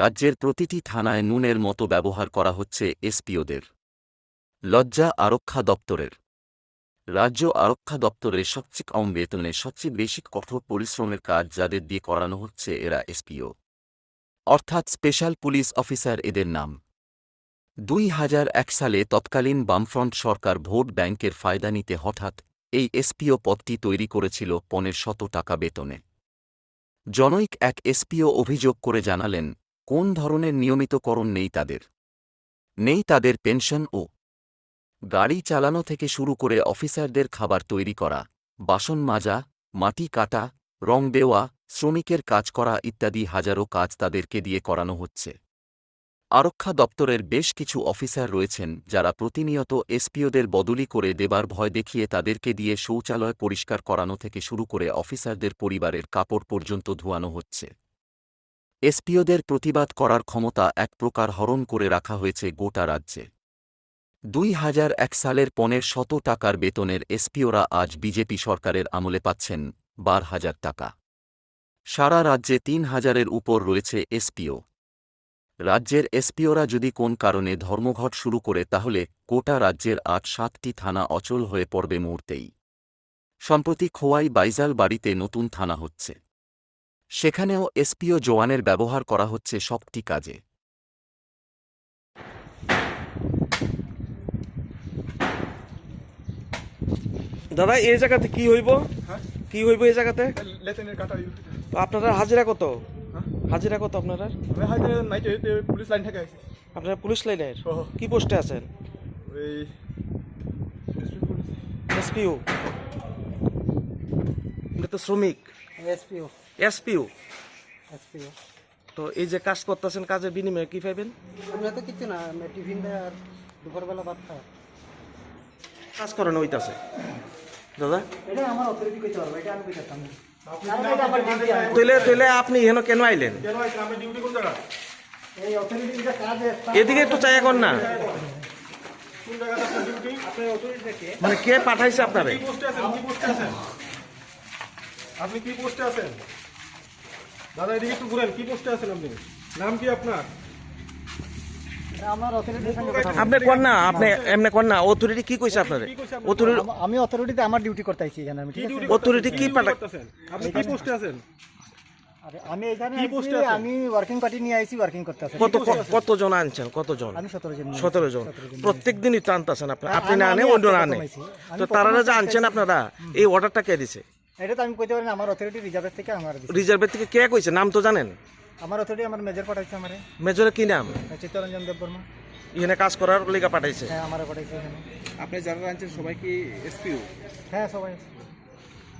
রাজ্যের প্রতিটি থানায় নুনের মতো ব্যবহার করা হচ্ছে এসপিওদের। লজ্জা আরক্ষা দপ্তরের। রাজ্য আরক্ষা দপ্তরের সবচেয়ে কম বেতনে সবচেয়ে বেশি কঠোর পরিশ্রমের কাজ যাদের দিয়ে করানো হচ্ছে এরা এসপিও, অর্থাৎ স্পেশাল পুলিশ অফিসার এদের নাম। 2001 সালে তৎকালীন বামফ্রন্ট সরকার ভোট ব্যাংকের ফায়দা নিতে হঠাৎ এই এসপিও পদটি তৈরি করেছিল 1500 টাকা বেতনে। জনৈক এক এসপিও অভিযোগ করে জানালেন, কোন ধরনের নিয়মিতকরণ নেই তাদের পেনশন ও গাড়ি চালানো থেকে শুরু করে অফিসারদের খাবার তৈরি করা, বাসন মাজা, মাটি কাটা, রং দেওয়া, শ্রমিকের কাজ করা ইত্যাদি হাজারো কাজ তাদেরকে দিয়ে করানো হচ্ছে। আরক্ষা দপ্তরের বেশ কিছু অফিসার রয়েছেন যারা প্রতিনিয়ত এসপিওদের বদলি করে দেবার ভয় দেখিয়ে তাদেরকে দিয়ে শৌচালয় পরিষ্কার করানো থেকে শুরু করে অফিসারদের পরিবারের কাপড় পর্যন্ত ধোয়ানো হচ্ছে। এসপিওদের প্রতিবাদ করার ক্ষমতা এক প্রকার হরণ করে রাখা হয়েছে গোটা রাজ্যে। 2001 সালের 1500 টাকার বেতনের এসপিওরা আজ বিজেপি সরকারের আমলে পাচ্ছেন 12,000 টাকা। সারা রাজ্যে 3,000-এর উপর রয়েছে এসপিও। রাজ্যের এসপিওরা যদি কোন কারণে ধর্মঘট শুরু করে তাহলে গোটা রাজ্যের 8-7টি থানা অচল হয়ে পড়বে মুহূর্তেই। সম্প্রতি খোয়াই বাইজাল বাড়িতে নতুন থানা হচ্ছে, সেখানেও এসপিও জওয়ানের ব্যবহার করা হচ্ছে সবটি কাজে। দাদা এই জায়গাতে কি হইব? কি হইব এই জায়গাতে? লেতেনের কাটা হইব। তো আপনারা হাজিরা কত? হ্যাঁ? হাজিরা কত আপনারা? আমি হয়তো নাইটে পুলিশ লাইন থেকে আইছি। আপনারা পুলিশ লাইনের ওহ। কি পোস্টে আছেন? ওই ডিস্ট্রিক্ট পুলিশ। এসপিও। এটা তো শ্রমিক। SPO SPO. এসপিও তো এই যে কাজ করতেছেন, কাজের বিনিময়ে কি পাইবেন? আমরা তো কিছু না, আমি টিফিন দেয় আর দুপুরবেলা ভাত খাই। কাজ করানো হইতাছে দাদা। এটা আমার অথরিটি কইতে পারবো, এটা আমি কইতাম না। আপনি কারণ এটা আমার ডিউটি। তাহলে আপনি এখানে কেন আইলেন? কেন আইছেন? আমি ডিউটি কোন জায়গা? এই অথরিটি যেটা কাজ এদিকে একটু চাই এখন না, কোন জায়গাতে আপনার ডিউটি? আপনার অথরিটি থেকে মানে কে পাঠাইছে আপনারে? কি পোস্টে আছেন? কি পোস্টে আছেন? আপনি কি পোস্টে আছেন? দাদা এদিকে একটু ঘুরেন। কি পোস্টে আছেন আপনি? নাম কি আপনার? এটা আমার অথরিটির সঙ্গে কথা বলবো। আপনি কোন না, আপনি এমনি কোন না, অথরিটি কি কইছে আপনারে? কি কইছে আপনার? অথরিটি আমি অথরিটিতে আমার ডিউটি করতে আইছি এখানে, আমি কি ঠিক ডিউটি আছে। অথরিটি কি পাঠায়? করতেছেন? আপনি কি পোস্টে আছেন? আরে আমি এখানে কি আইছি, পোস্টে আছেন? আমি ওয়ার্কিং পার্টি নিয়ে আইছি, ওয়ার্কিং করতে আছি। কতজন আনছেন? কতজন? আমি 17 জন নিয়ে 17 জন। 17 জন। প্রত্যেক দিনই টানতেছেন আপনি, আপনি না আমি আনে আজকে অন্য না প্রথম আনে। আইছি। আমি তো প্রথম তারা যে আজকে আনছেন আইছি। আপনারা, এই অর্ডারটা কে দিছে? এটা তো আমি কইতে পারি না, আমার অথরিটি রিজার্ভের থেকে আমার দিছে। রিজার্ভের থেকে কে কইছে? নাম তো জানেন? আমার অথরিটি আমার মেজর পাঠাইছে আমারে, মেজরের কি নাম? চিত্তরঞ্জন দেববর্মা। এখানে কাজ করার লেগা পাঠাইছে। হ্যাঁ আমারে পাঠাইছে এখানে। আপনি যারা আনছেন সবাই কি এসপিও? হ্যাঁ সবাই